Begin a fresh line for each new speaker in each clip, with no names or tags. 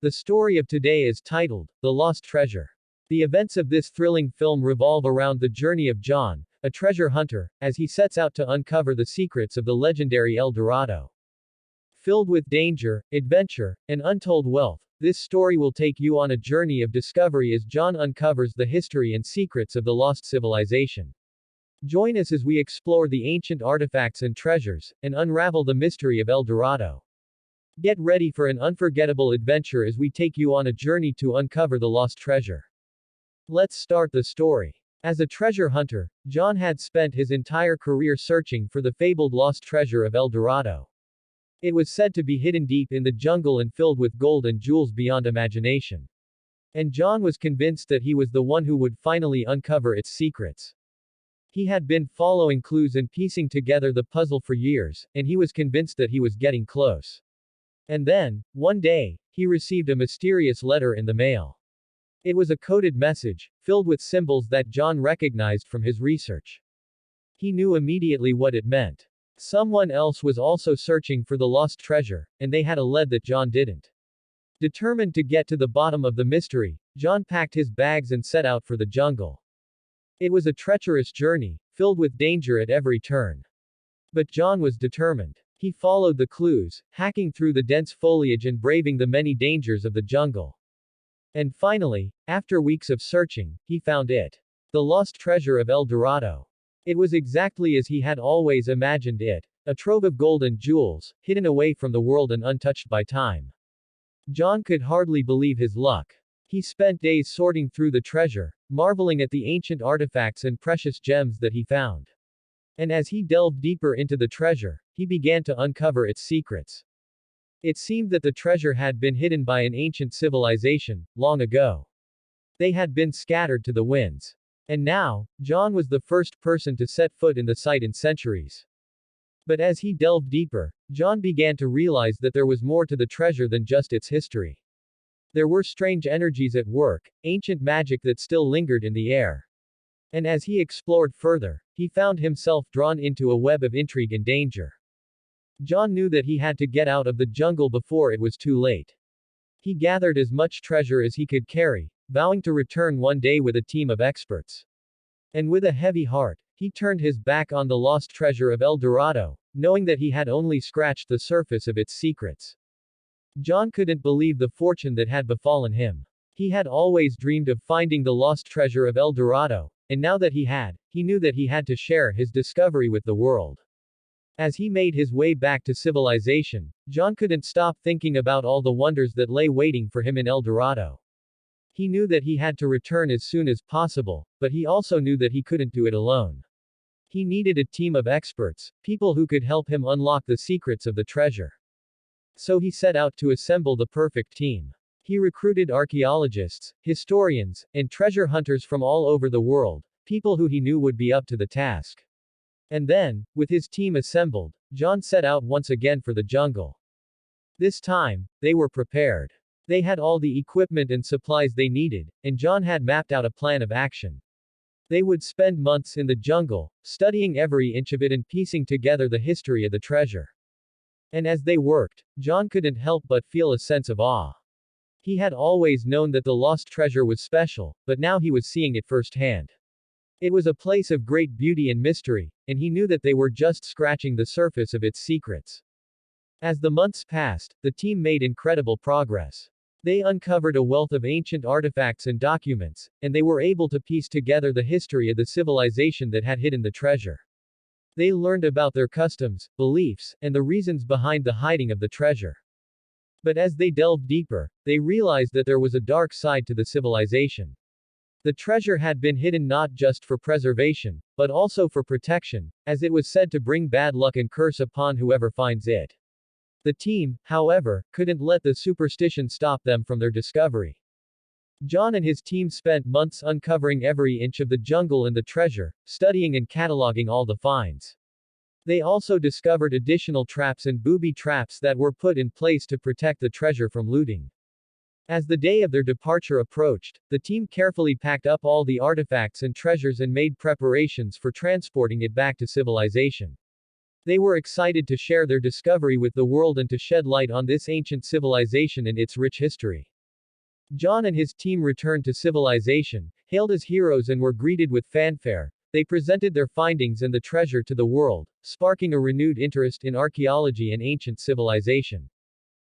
The story of today is titled, The Lost Treasure. The events of this thrilling film revolve around the journey of John, a treasure hunter, as he sets out to uncover the secrets of the legendary El Dorado. Filled with danger, adventure, and untold wealth, this story will take you on a journey of discovery as John uncovers the history and secrets of the lost civilization. Join us as we explore the ancient artifacts and treasures, and unravel the mystery of El Dorado. Get ready for an unforgettable adventure as we take you on a journey to uncover the lost treasure. Let's start the story. As a treasure hunter, John had spent his entire career searching for the fabled lost treasure of El Dorado. It was said to be hidden deep in the jungle and filled with gold and jewels beyond imagination. And John was convinced that he was the one who would finally uncover its secrets. He had been following clues and piecing together the puzzle for years, and he was convinced that he was getting close. And then, one day, he received a mysterious letter in the mail. It was a coded message, filled with symbols that John recognized from his research. He knew immediately what it meant. Someone else was also searching for the lost treasure, and they had a lead that John didn't. Determined to get to the bottom of the mystery, John packed his bags and set out for the jungle. It was a treacherous journey, filled with danger at every turn. But John was determined. He followed the clues, hacking through the dense foliage and braving the many dangers of the jungle. And finally, after weeks of searching, he found it. The lost treasure of El Dorado. It was exactly as he had always imagined it, a trove of gold and jewels, hidden away from the world and untouched by time. John could hardly believe his luck. He spent days sorting through the treasure, marveling at the ancient artifacts and precious gems that he found. And as he delved deeper into the treasure, he began to uncover its secrets. It seemed that the treasure had been hidden by an ancient civilization, long ago. They had been scattered to the winds. And now, John was the first person to set foot in the site in centuries. But as he delved deeper, John began to realize that there was more to the treasure than just its history. There were strange energies at work, ancient magic that still lingered in the air. And as he explored further, he found himself drawn into a web of intrigue and danger. John knew that he had to get out of the jungle before it was too late. He gathered as much treasure as he could carry, vowing to return one day with a team of experts. And with a heavy heart, he turned his back on the lost treasure of El Dorado, knowing that he had only scratched the surface of its secrets. John couldn't believe the fortune that had befallen him. He had always dreamed of finding the lost treasure of El Dorado, and now that he knew that he had to share his discovery with the world. As he made his way back to civilization, John couldn't stop thinking about all the wonders that lay waiting for him in El Dorado. He knew that he had to return as soon as possible, but he also knew that he couldn't do it alone. He needed a team of experts, people who could help him unlock the secrets of the treasure. So he set out to assemble the perfect team. He recruited archaeologists, historians, and treasure hunters from all over the world, people who he knew would be up to the task. And then, with his team assembled, John set out once again for the jungle. This time, they were prepared. They had all the equipment and supplies they needed, and John had mapped out a plan of action. They would spend months in the jungle, studying every inch of it and piecing together the history of the treasure. And as they worked, John couldn't help but feel a sense of awe. He had always known that the lost treasure was special, but now he was seeing it firsthand. It was a place of great beauty and mystery, and he knew that they were just scratching the surface of its secrets. As the months passed, the team made incredible progress. They uncovered a wealth of ancient artifacts and documents, and they were able to piece together the history of the civilization that had hidden the treasure. They learned about their customs, beliefs, and the reasons behind the hiding of the treasure. But as they delved deeper, they realized that there was a dark side to the civilization. The treasure had been hidden not just for preservation, but also for protection, as it was said to bring bad luck and curse upon whoever finds it. The team, however, couldn't let the superstition stop them from their discovery. John and his team spent months uncovering every inch of the jungle and the treasure, studying and cataloging all the finds. They also discovered additional traps and booby traps that were put in place to protect the treasure from looting. As the day of their departure approached, the team carefully packed up all the artifacts and treasures and made preparations for transporting it back to civilization. They were excited to share their discovery with the world and to shed light on this ancient civilization and its rich history. John and his team returned to civilization, hailed as heroes and were greeted with fanfare. They presented their findings and the treasure to the world, sparking a renewed interest in archaeology and ancient civilization.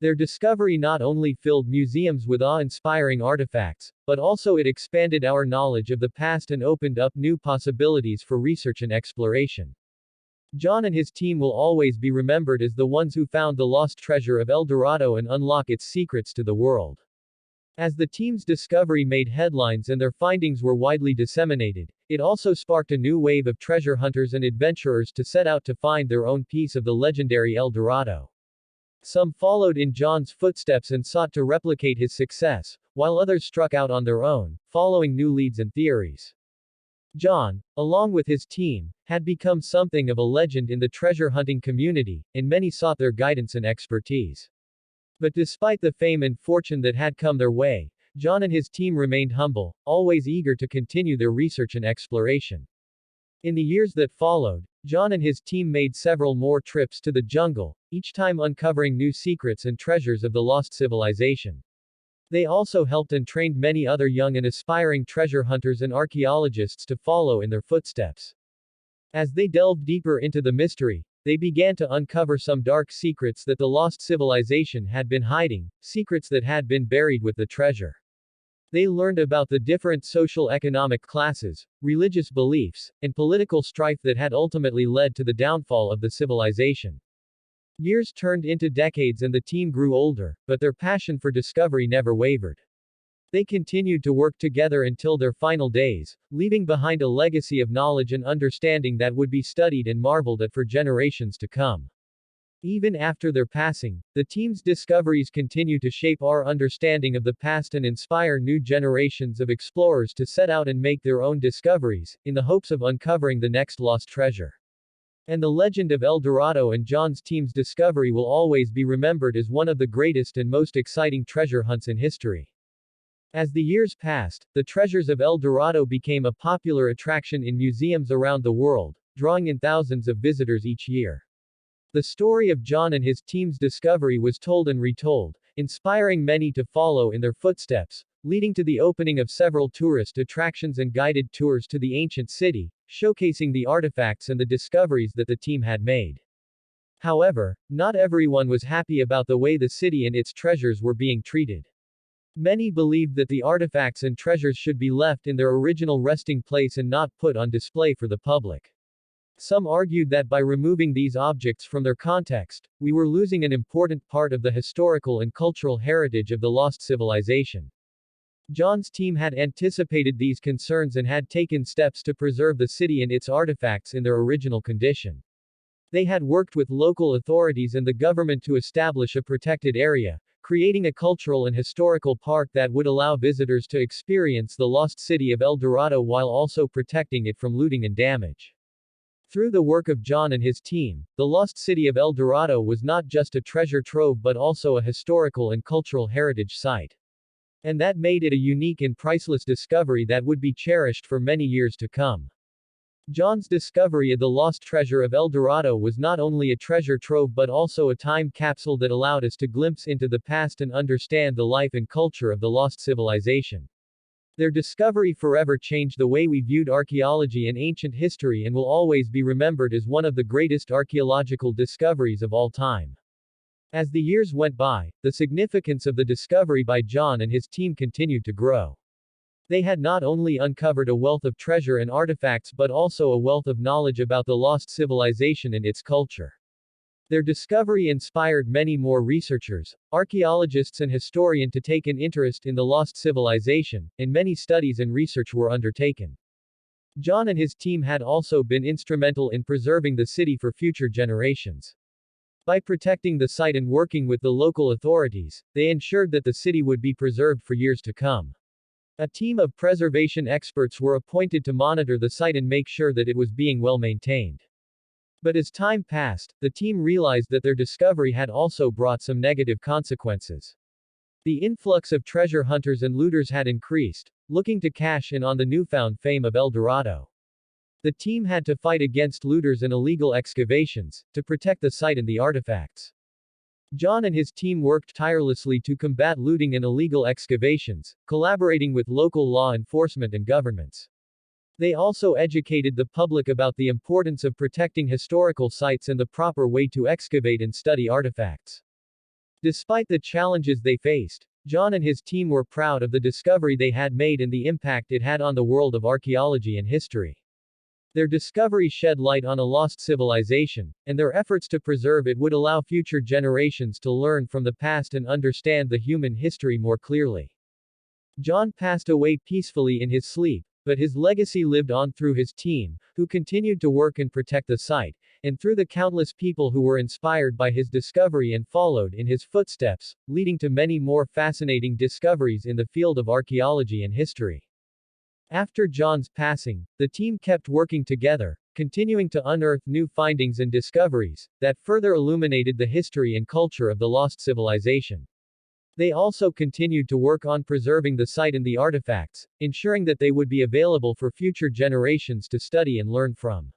Their discovery not only filled museums with awe-inspiring artifacts, but also it expanded our knowledge of the past and opened up new possibilities for research and exploration. John and his team will always be remembered as the ones who found the lost treasure of El Dorado and unlock its secrets to the world. As the team's discovery made headlines and their findings were widely disseminated, it also sparked a new wave of treasure hunters and adventurers to set out to find their own piece of the legendary El Dorado. Some followed in John's footsteps and sought to replicate his success, while others struck out on their own, following new leads and theories. John, along with his team, had become something of a legend in the treasure hunting community, and many sought their guidance and expertise. But despite the fame and fortune that had come their way, John and his team remained humble, always eager to continue their research and exploration. In the years that followed, John and his team made several more trips to the jungle, each time uncovering new secrets and treasures of the lost civilization. They also helped and trained many other young and aspiring treasure hunters and archaeologists to follow in their footsteps. As they delved deeper into the mystery, they began to uncover some dark secrets that the lost civilization had been hiding, secrets that had been buried with the treasure. They learned about the different social economic classes, religious beliefs, and political strife that had ultimately led to the downfall of the civilization. Years turned into decades and the team grew older, but their passion for discovery never wavered. They continued to work together until their final days, leaving behind a legacy of knowledge and understanding that would be studied and marveled at for generations to come. Even after their passing, the team's discoveries continue to shape our understanding of the past and inspire new generations of explorers to set out and make their own discoveries, in the hopes of uncovering the next lost treasure. And the legend of El Dorado and John's team's discovery will always be remembered as one of the greatest and most exciting treasure hunts in history. As the years passed, the treasures of El Dorado became a popular attraction in museums around the world, drawing in thousands of visitors each year. The story of John and his team's discovery was told and retold, inspiring many to follow in their footsteps, leading to the opening of several tourist attractions and guided tours to the ancient city, showcasing the artifacts and the discoveries that the team had made. However, not everyone was happy about the way the city and its treasures were being treated. Many believed that the artifacts and treasures should be left in their original resting place and not put on display for the public. Some argued that by removing these objects from their context, we were losing an important part of the historical and cultural heritage of the lost civilization. John's team had anticipated these concerns and had taken steps to preserve the city and its artifacts in their original condition. They had worked with local authorities and the government to establish a protected area, creating a cultural and historical park that would allow visitors to experience the lost city of El Dorado while also protecting it from looting and damage. Through the work of John and his team, the lost city of El Dorado was not just a treasure trove but also a historical and cultural heritage site. And that made it a unique and priceless discovery that would be cherished for many years to come. John's discovery of the lost treasure of El Dorado was not only a treasure trove but also a time capsule that allowed us to glimpse into the past and understand the life and culture of the lost civilization. Their discovery forever changed the way we viewed archaeology and ancient history and will always be remembered as one of the greatest archaeological discoveries of all time. As the years went by, the significance of the discovery by John and his team continued to grow. They had not only uncovered a wealth of treasure and artifacts but also a wealth of knowledge about the lost civilization and its culture. Their discovery inspired many more researchers, archaeologists and historians to take an interest in the lost civilization, and many studies and research were undertaken. John and his team had also been instrumental in preserving the city for future generations. By protecting the site and working with the local authorities, they ensured that the city would be preserved for years to come. A team of preservation experts were appointed to monitor the site and make sure that it was being well maintained. But as time passed, the team realized that their discovery had also brought some negative consequences. The influx of treasure hunters and looters had increased, looking to cash in on the newfound fame of El Dorado. The team had to fight against looters and illegal excavations, to protect the site and the artifacts. John and his team worked tirelessly to combat looting and illegal excavations, collaborating with local law enforcement and governments. They also educated the public about the importance of protecting historical sites and the proper way to excavate and study artifacts. Despite the challenges they faced, John and his team were proud of the discovery they had made and the impact it had on the world of archaeology and history. Their discovery shed light on a lost civilization, and their efforts to preserve it would allow future generations to learn from the past and understand the human history more clearly. John passed away peacefully in his sleep, but his legacy lived on through his team, who continued to work and protect the site, and through the countless people who were inspired by his discovery and followed in his footsteps, leading to many more fascinating discoveries in the field of archaeology and history. After John's passing, the team kept working together, continuing to unearth new findings and discoveries that further illuminated the history and culture of the lost civilization. They also continued to work on preserving the site and the artifacts, ensuring that they would be available for future generations to study and learn from.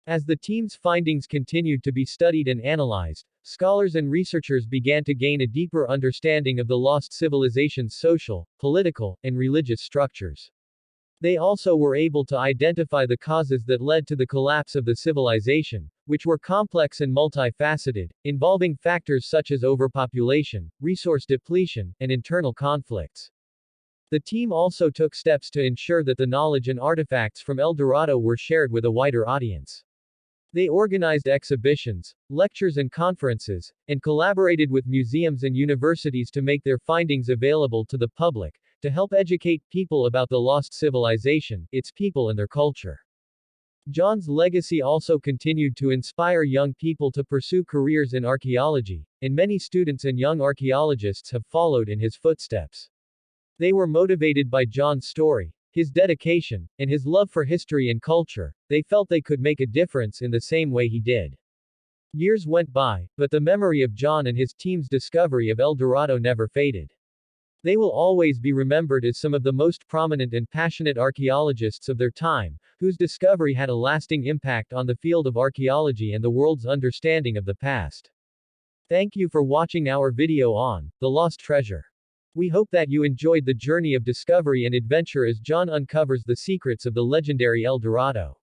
As the team's findings continued to be studied and analyzed, scholars and researchers began to gain a deeper understanding of the lost civilization's social, political, and religious structures. They also were able to identify the causes that led to the collapse of the civilization, which were complex and multifaceted, involving factors such as overpopulation, resource depletion, and internal conflicts. The team also took steps to ensure that the knowledge and artifacts from El Dorado were shared with a wider audience. They organized exhibitions, lectures and conferences, and collaborated with museums and universities to make their findings available to the public, to help educate people about the lost civilization, its people and their culture. John's legacy also continued to inspire young people to pursue careers in archaeology, and many students and young archaeologists have followed in his footsteps. They were motivated by John's story, his dedication, and his love for history and culture. They felt they could make a difference in the same way he did. Years went by, but the memory of John and his team's discovery of El Dorado never faded. They will always be remembered as some of the most prominent and passionate archaeologists of their time, whose discovery had a lasting impact on the field of archaeology and the world's understanding of the past. Thank you for watching our video on The Lost Treasure. We hope that you enjoyed the journey of discovery and adventure as John uncovers the secrets of the legendary El Dorado.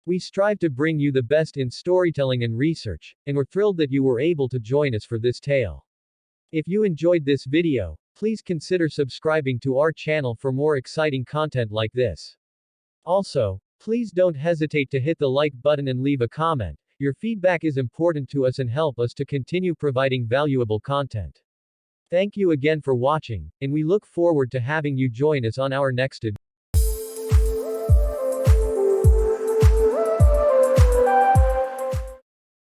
We strive to bring you the best in storytelling and research, and we're thrilled that you were able to join us for this tale. If you enjoyed this video, please consider subscribing to our channel for more exciting content like this. Also, please don't hesitate to hit the like button and leave a comment. Your feedback is important to us and help us to continue providing valuable content. Thank you again for watching, and we look forward to having you join us on our next